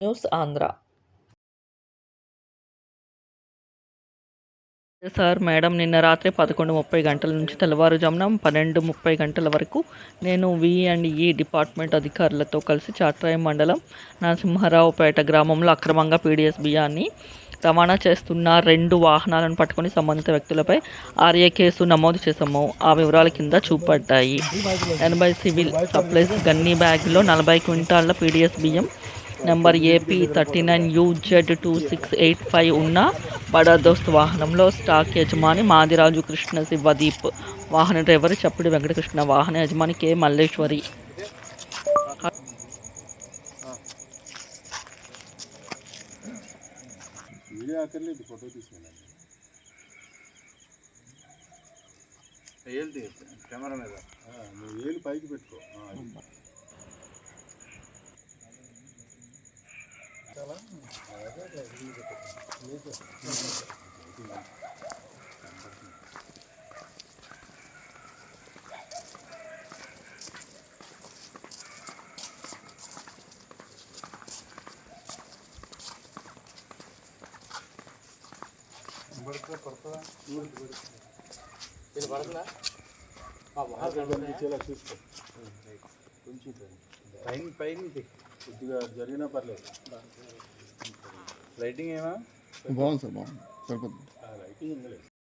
News Andhra. Sir madam, నిన్న రాత్రి 11:30 గంటల నుంచి తెల్లవారుజామున 12:30 గంటల వరకు నేను వి&ఈ డిపార్ట్మెంట్ అధికారులతో కలిసి చాట్రాయి మండలం నరసింహారావుపేట గ్రామంలో అక్రమంగా పీడీఎస్ బియ్యాన్ని రవాణా చేస్తున్న 2 వాహనాలను పట్టుకొని సంబంధిత వ్యక్తులపై ఆర్ఏ కేసు నమోదు చేశాము. ఆ వివరాల కింద చూపబడ్డాయి. 80 సివిల్ సప్లైస్ గన్నీ బ్యాగ్లో 40 క్వింటాళ్ల పీడీఎస్ బియ్యం నంబర్ ఏపీ 39UZ2685 ఉన్న బడా దోస్త్ వాహనంలో స్టాక్ యజమాని మాదిరాజు కృష్ణ శివదీప్, వాహన డ్రైవర్ చప్పిడి వెంకటకృష్ణ, వాహన యజమాని కె మల్లేశ్వరి. కెమెరా మీద ఏలు పైకి పెట్టుకో. చూసుకో కొంచెం పైకి కొద్దిగా జరిగినా పర్లేదు. లైటింగ్ ఏమా బాగుంది సార్, బాగుంది, సరిపోతుంది. లైటింగ్ ఉండలేదు.